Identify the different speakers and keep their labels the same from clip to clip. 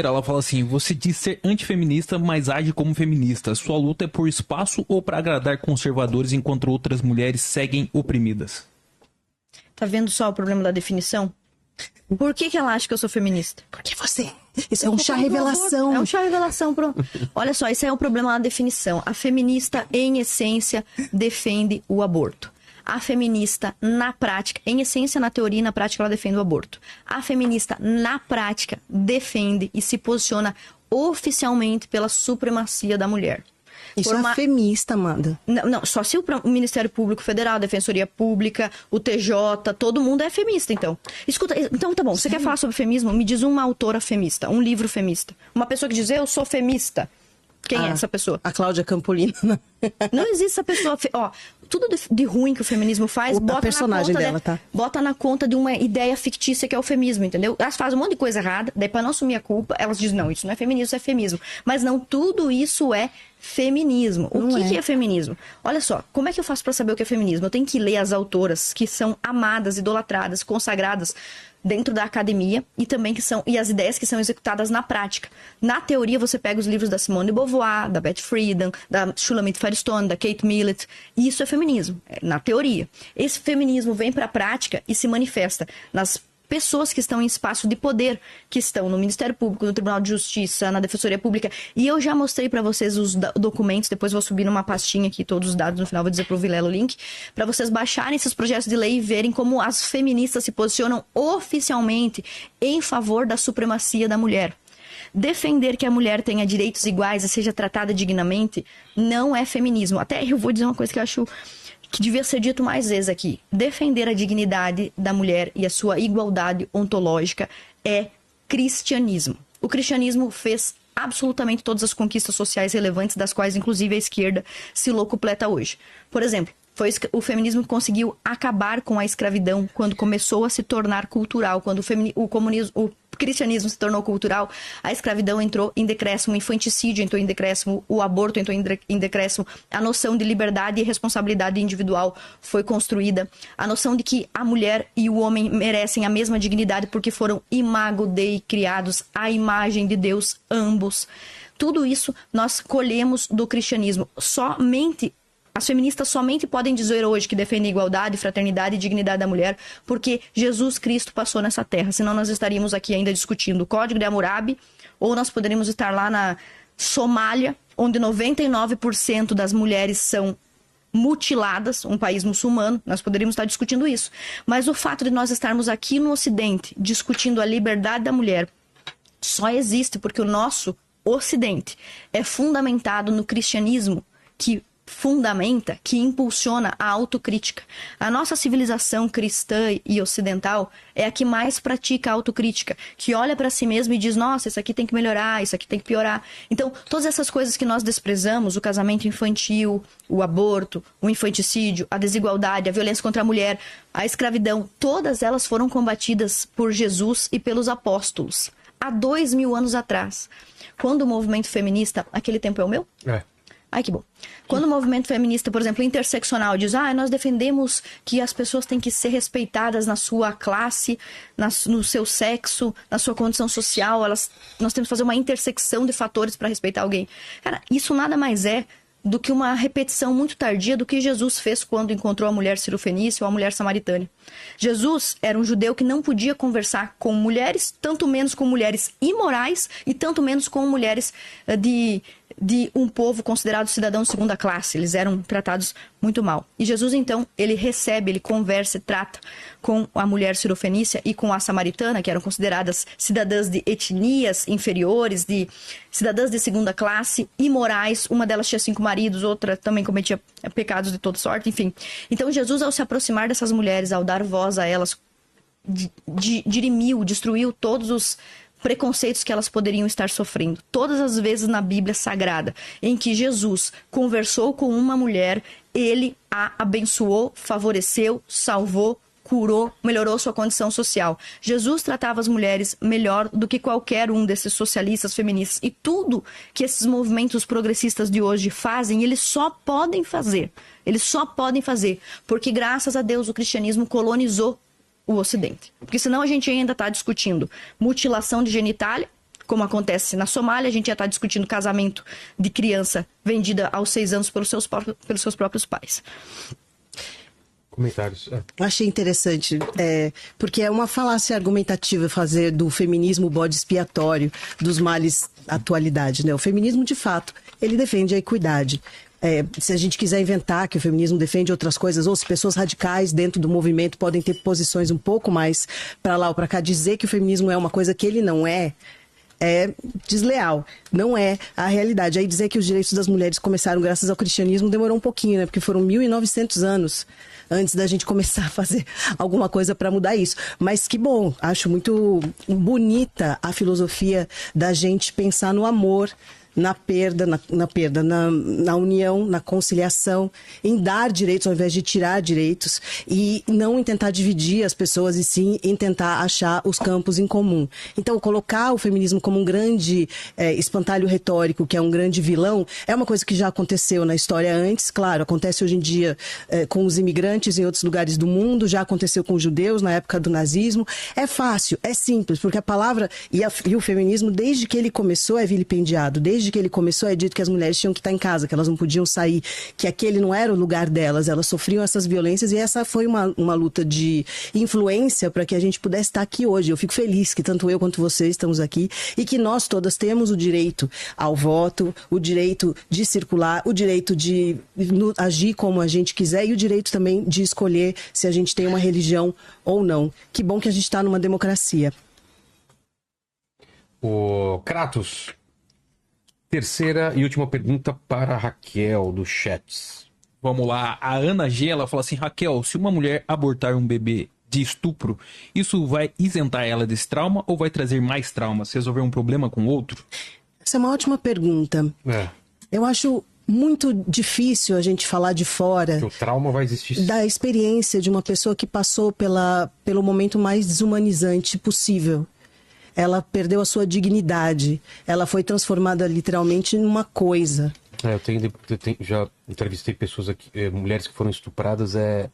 Speaker 1: Ela fala assim: você diz ser antifeminista, mas age como feminista. Sua luta é por espaço ou para agradar conservadores enquanto outras mulheres seguem oprimidas?
Speaker 2: Tá vendo só o problema da definição? Por que ela acha que eu sou feminista?
Speaker 3: Porque você... Isso é um chá revelação.
Speaker 2: É um chá revelação, pronto. Olha só, esse é o problema na definição. A feminista, em essência, defende o aborto. A feminista, na prática, em essência, na teoria e na prática, ela defende o aborto. A feminista, na prática, defende e se posiciona oficialmente pela supremacia da mulher.
Speaker 3: Isso é feminista, Amanda.
Speaker 2: Não, só se o Ministério Público Federal, a Defensoria Pública, o TJ, todo mundo é feminista, então. Escuta, então tá bom, você quer falar sobre feminismo? Me diz uma autora femista, um livro femista. Uma pessoa que diz, eu sou femista. Quem é essa pessoa?
Speaker 3: A Cláudia Campolino.
Speaker 2: Não existe essa pessoa. Ó, tudo de ruim que o feminismo faz,
Speaker 3: bota personagem na conta dela, tá?
Speaker 2: Bota na conta de uma ideia fictícia que é o feminismo, entendeu? Elas fazem um monte de coisa errada, daí pra não assumir a culpa, elas dizem, não, isso não é feminismo, isso é feminismo. Mas não, tudo isso é feminismo. O que é feminismo? Olha só, como é que eu faço pra saber o que é feminismo? Eu tenho que ler as autoras que são amadas, idolatradas, consagradas dentro da academia e também e as ideias que são executadas na prática. Na teoria, você pega os livros da Simone de Beauvoir, da Beth Friedan, da Shulamit Firestone, da Kate Millett, e isso é feminismo, na teoria. Esse feminismo vem para a prática e se manifesta nas pessoas que estão em espaço de poder, que estão no Ministério Público, no Tribunal de Justiça, na Defensoria Pública. E eu já mostrei para vocês os documentos, depois vou subir numa pastinha aqui todos os dados, no final vou dizer pro Vilela o link, para vocês baixarem esses projetos de lei e verem como as feministas se posicionam oficialmente em favor da supremacia da mulher. Defender que a mulher tenha direitos iguais e seja tratada dignamente não é feminismo. Até eu vou dizer uma coisa que eu acho que devia ser dito mais vezes aqui. Defender a dignidade da mulher e a sua igualdade ontológica é cristianismo. O cristianismo fez absolutamente todas as conquistas sociais relevantes, das quais, inclusive, a esquerda se locupleta hoje. Por exemplo, foi o feminismo que conseguiu acabar com a escravidão quando começou a se tornar cultural, quando o cristianismo se tornou cultural, a escravidão entrou em decréscimo, o infanticídio entrou em decréscimo, o aborto entrou em decréscimo, a noção de liberdade e responsabilidade individual foi construída, a noção de que a mulher e o homem merecem a mesma dignidade porque foram imago Dei, criados à imagem de Deus, ambos. Tudo isso nós colhemos do cristianismo. As feministas somente podem dizer hoje que defendem igualdade, fraternidade e dignidade da mulher porque Jesus Cristo passou nessa terra. Senão nós estaríamos aqui ainda discutindo o Código de Hammurabi, ou nós poderíamos estar lá na Somália, onde 99% das mulheres são mutiladas, um país muçulmano, nós poderíamos estar discutindo isso. Mas o fato de nós estarmos aqui no Ocidente discutindo a liberdade da mulher só existe porque o nosso Ocidente é fundamentado no cristianismo, que fundamenta, que impulsiona a autocrítica. A nossa civilização cristã e ocidental é a que mais pratica a autocrítica, que olha para si mesma e diz, nossa, isso aqui tem que melhorar, isso aqui tem que piorar. Então, todas essas coisas que nós desprezamos, o casamento infantil, o aborto, o infanticídio, a desigualdade, a violência contra a mulher, a escravidão, todas elas foram combatidas por Jesus e pelos apóstolos, há 2000 anos atrás. Quando o movimento feminista, aquele tempo é o meu?
Speaker 4: É.
Speaker 2: Ai, que bom. Quando o movimento feminista, por exemplo, interseccional, diz, nós defendemos que as pessoas têm que ser respeitadas na sua classe, no seu sexo, na sua condição social, nós temos que fazer uma intersecção de fatores para respeitar alguém. Cara, isso nada mais é do que uma repetição muito tardia do que Jesus fez quando encontrou a mulher cirofenícia ou a mulher samaritana. Jesus era um judeu que não podia conversar com mulheres, tanto menos com mulheres imorais e tanto menos com mulheres de um povo considerado cidadão de segunda classe. Eles eram tratados muito mal. E Jesus, então, ele recebe, ele conversa e trata com a mulher cirofenícia e com a samaritana, que eram consideradas cidadãs de etnias inferiores, de cidadãs de segunda classe, imorais. Uma delas tinha 5 maridos, outra também cometia pecados de toda sorte, enfim. Então, Jesus, ao se aproximar dessas mulheres, ao dar voz a elas, dirimiu, destruiu todos os preconceitos que elas poderiam estar sofrendo. Todas as vezes na Bíblia Sagrada em que Jesus conversou com uma mulher, ele a abençoou, favoreceu, salvou, curou, melhorou sua condição social. Jesus tratava as mulheres melhor do que qualquer um desses socialistas feministas. E tudo que esses movimentos progressistas de hoje fazem, eles só podem fazer. Eles só podem fazer porque, graças a Deus, o cristianismo colonizou o Ocidente. Porque senão a gente ainda está discutindo mutilação de genitália, como acontece na Somália. A gente já está discutindo casamento de criança vendida aos 6 anos pelos seus próprios pais.
Speaker 4: Comentários.
Speaker 3: Achei interessante, porque é uma falácia argumentativa fazer do feminismo bode expiatório dos males da atualidade, né? O feminismo, de fato, ele defende a equidade. Se a gente quiser inventar que o feminismo defende outras coisas, ou se pessoas radicais dentro do movimento podem ter posições um pouco mais para lá ou para cá, dizer que o feminismo é uma coisa que ele não é desleal, não é a realidade. Aí dizer que os direitos das mulheres começaram graças ao cristianismo demorou um pouquinho, né? Porque foram 1.900 anos antes da gente começar a fazer alguma coisa para mudar isso. Mas que bom, acho muito bonita a filosofia da gente pensar no amor, na perda, na união, na conciliação, em dar direitos ao invés de tirar direitos, e não em tentar dividir as pessoas, e sim em tentar achar os campos em comum. Então, colocar o feminismo como um grande espantalho retórico, que é um grande vilão, é uma coisa que já aconteceu na história antes, claro, acontece hoje em dia com os imigrantes em outros lugares do mundo, já aconteceu com os judeus na época do nazismo. É fácil, é simples, porque a palavra e o feminismo, desde que ele começou, é vilipendiado, desde que ele começou, é dito que as mulheres tinham que estar em casa, que elas não podiam sair, que aquele não era o lugar delas, elas sofriam essas violências, e essa foi uma luta de influência para que a gente pudesse estar aqui hoje. Eu fico feliz que tanto eu quanto vocês estamos aqui, e que nós todas temos o direito ao voto, o direito de circular, o direito de agir como a gente quiser, e o direito também de escolher se a gente tem uma religião ou não. Que bom que a gente está numa democracia.
Speaker 4: O Kratos. Terceira e última pergunta para a Raquel, do Chats.
Speaker 1: Vamos lá, a Ana G, ela fala assim: Raquel, se uma mulher abortar um bebê de estupro, isso vai isentar ela desse trauma ou vai trazer mais trauma, se resolver um problema com outro?
Speaker 3: Essa é uma ótima pergunta. Eu acho muito difícil a gente falar de fora.
Speaker 4: O trauma vai existir.
Speaker 3: Da experiência de uma pessoa que passou pelo momento mais desumanizante possível. Ela perdeu a sua dignidade. Ela foi transformada literalmente numa coisa.
Speaker 4: Já entrevistei pessoas aqui, mulheres que foram estupradas. É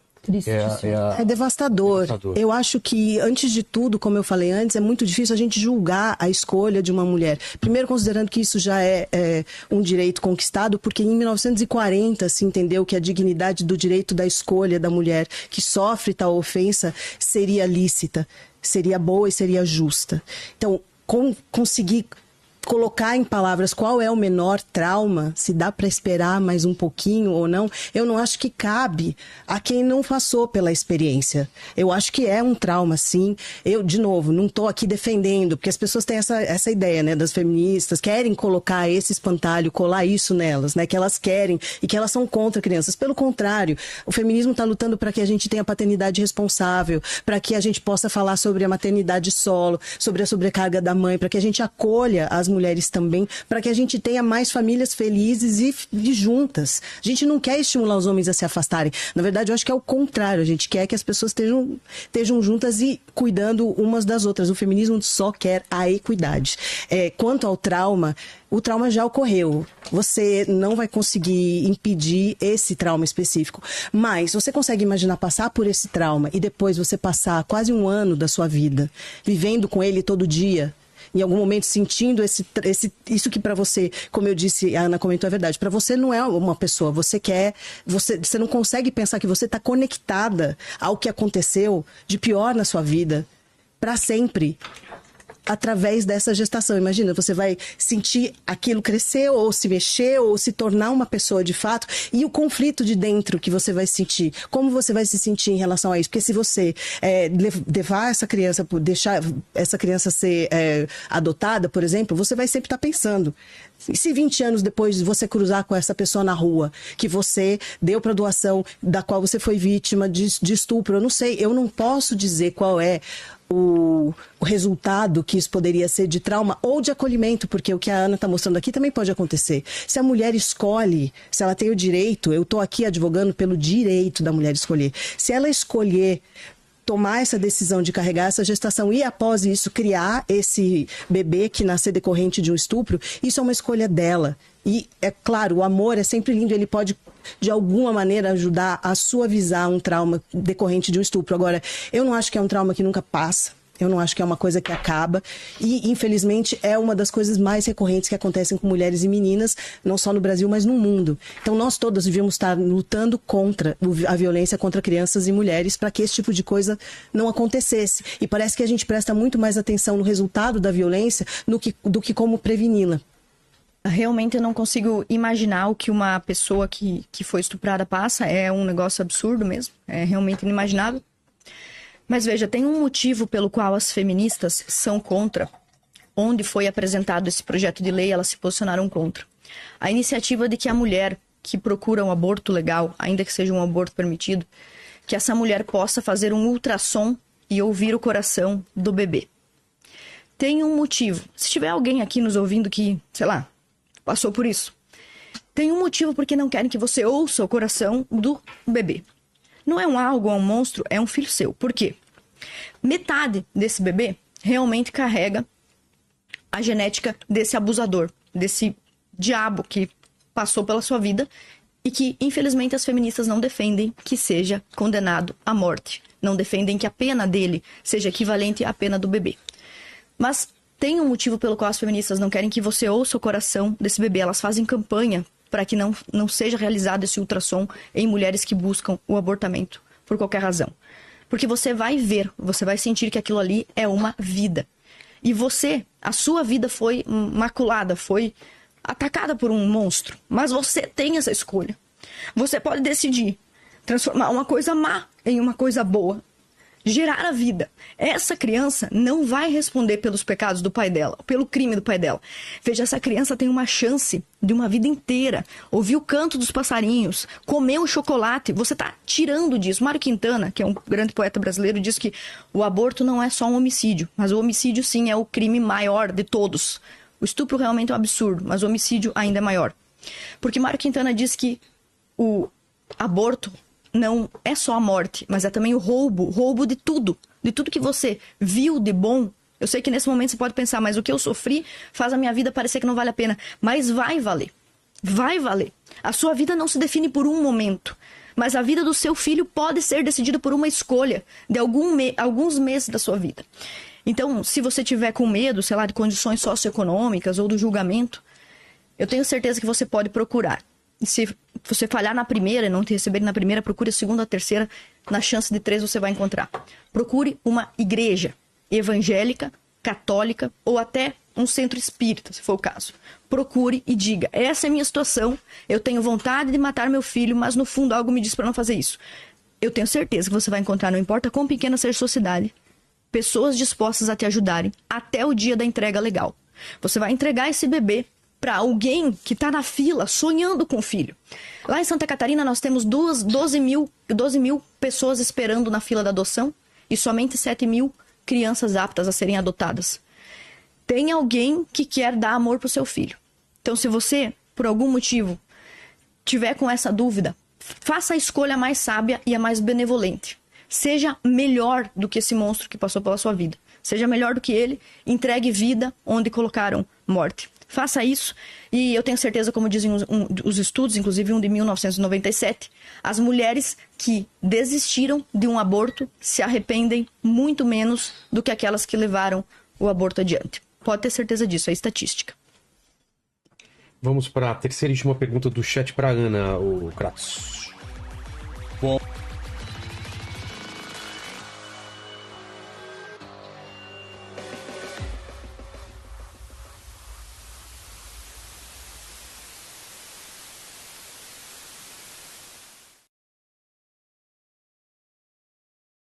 Speaker 3: devastador. Eu acho que, antes de tudo, como eu falei antes, é muito difícil a gente julgar a escolha de uma mulher. Primeiro, considerando que isso já é um direito conquistado, porque em 1940 se entendeu que a dignidade do direito da escolha da mulher que sofre tal ofensa seria lícita, seria boa e seria justa. Então, conseguir colocar em palavras qual é o menor trauma, se dá para esperar mais um pouquinho ou não, eu não acho que cabe a quem não passou pela experiência. Eu acho que é um trauma, sim. Eu, de novo, não estou aqui defendendo, porque as pessoas têm essa ideia, né, das feministas, querem colocar esse espantalho, colar isso nelas, né, que elas querem e que elas são contra crianças. Pelo contrário, o feminismo está lutando para que a gente tenha paternidade responsável, para que a gente possa falar sobre a maternidade solo, sobre a sobrecarga da mãe, para que a gente acolha as mulheres também, para que a gente tenha mais famílias felizes e juntas. A gente não quer estimular os homens a se afastarem. Na verdade, eu acho que é o contrário. A gente quer que as pessoas estejam juntas e cuidando umas das outras. O feminismo só quer a equidade. Quanto ao trauma, o trauma já ocorreu. Você não vai conseguir impedir esse trauma específico. Mas você consegue imaginar passar por esse trauma e depois você passar quase um ano da sua vida vivendo com ele todo dia, em algum momento sentindo isso que para você, como eu disse, a Ana comentou, é verdade. Para você não é uma pessoa, você não consegue pensar que você está conectada ao que aconteceu de pior na sua vida para sempre, através dessa gestação. Imagina, você vai sentir aquilo crescer, ou se mexer, ou se tornar uma pessoa de fato, e o conflito de dentro que você vai sentir. Como você vai se sentir em relação a isso? Porque se você levar essa criança, deixar essa criança ser adotada, por exemplo, você vai sempre estar pensando. E se 20 anos depois você cruzar com essa pessoa na rua, que você deu para doação, da qual você foi vítima de estupro, eu não sei, eu não posso dizer qual é o resultado que isso poderia ser de trauma ou de acolhimento, porque o que a Ana está mostrando aqui também pode acontecer. Se a mulher escolhe, se ela tem o direito, eu estou aqui advogando pelo direito da mulher escolher. Se ela escolher tomar essa decisão de carregar essa gestação e, após isso, criar esse bebê que nascer decorrente de um estupro, isso é uma escolha dela. E, é claro, o amor é sempre lindo, ele pode, de alguma maneira, ajudar a suavizar um trauma decorrente de um estupro. Agora, eu não acho que é um trauma que nunca passa. Eu não acho que é uma coisa que acaba. E, infelizmente, é uma das coisas mais recorrentes que acontecem com mulheres e meninas, não só no Brasil, mas no mundo. Então, nós todas devíamos estar lutando contra a violência contra crianças e mulheres para que esse tipo de coisa não acontecesse. E parece que a gente presta muito mais atenção no resultado da violência do que como preveni-la.
Speaker 2: Realmente eu não consigo imaginar o que uma pessoa que foi estuprada passa. É um negócio absurdo mesmo. É realmente inimaginável. Mas veja, tem um motivo pelo qual as feministas são contra. Onde foi apresentado esse projeto de lei, elas se posicionaram contra. A iniciativa de que a mulher que procura um aborto legal, ainda que seja um aborto permitido, que essa mulher possa fazer um ultrassom e ouvir o coração do bebê. Tem um motivo. Se tiver alguém aqui nos ouvindo que, sei lá, passou por isso, tem um motivo porque não querem que você ouça o coração do bebê. Não é um algo, é um monstro, é um filho seu. Por quê? Metade desse bebê realmente carrega a genética desse abusador, desse diabo que passou pela sua vida e que, infelizmente, as feministas não defendem que seja condenado à morte. Não defendem que a pena dele seja equivalente à pena do bebê. Mas tem um motivo pelo qual as feministas não querem que você ouça o coração desse bebê. Elas fazem campanha para que não seja realizado esse ultrassom em mulheres que buscam o abortamento, por qualquer razão. Porque você vai ver, você vai sentir que aquilo ali é uma vida. E a sua vida foi maculada, foi atacada por um monstro. Mas você tem essa escolha. Você pode decidir transformar uma coisa má em uma coisa boa. Gerar a vida. Essa criança não vai responder pelos pecados do pai dela, pelo crime do pai dela. Veja, essa criança tem uma chance de uma vida inteira. Ouvir o canto dos passarinhos, comer um chocolate, você está tirando disso. Mário Quintana, que é um grande poeta brasileiro, diz que o aborto não é só um homicídio, mas o homicídio sim é o crime maior de todos. O estupro realmente é um absurdo, mas o homicídio ainda é maior. Porque Mário Quintana diz que o aborto não é só a morte, mas é também o roubo de tudo que você viu de bom. Eu sei que nesse momento você pode pensar, mas o que eu sofri faz a minha vida parecer que não vale a pena. Mas vai valer. Vai valer. A sua vida não se define por um momento, mas a vida do seu filho pode ser decidida por uma escolha de alguns meses da sua vida. Então, se você tiver com medo, sei lá, de condições socioeconômicas ou do julgamento, eu tenho certeza que você pode procurar. E se você falhar na primeira e não te receberem na primeira, procure a segunda, a terceira. Na chance de 3 você vai encontrar. Procure uma igreja evangélica, católica ou até um centro espírita, se for o caso. Procure e diga, essa é a minha situação, eu tenho vontade de matar meu filho, mas no fundo algo me diz para não fazer isso. Eu tenho certeza que você vai encontrar, não importa quão pequena seja a sua cidade, pessoas dispostas a te ajudarem até o dia da entrega legal. Você vai entregar esse bebê para alguém que está na fila sonhando com o filho. Lá em Santa Catarina nós temos 12 mil pessoas esperando na fila da adoção e somente 7 mil crianças aptas a serem adotadas. Tem alguém que quer dar amor para o seu filho. Então, se você, por algum motivo, tiver com essa dúvida, faça a escolha mais sábia e a mais benevolente. Seja melhor do que esse monstro que passou pela sua vida. Seja melhor do que ele, entregue vida onde colocaram morte. Faça isso e eu tenho certeza, como dizem os estudos, inclusive um de 1997, as mulheres que desistiram de um aborto se arrependem muito menos do que aquelas que levaram o aborto adiante. Pode ter certeza disso, é estatística.
Speaker 4: Vamos para a terceira e última pergunta do chat para Ana, o Kratos.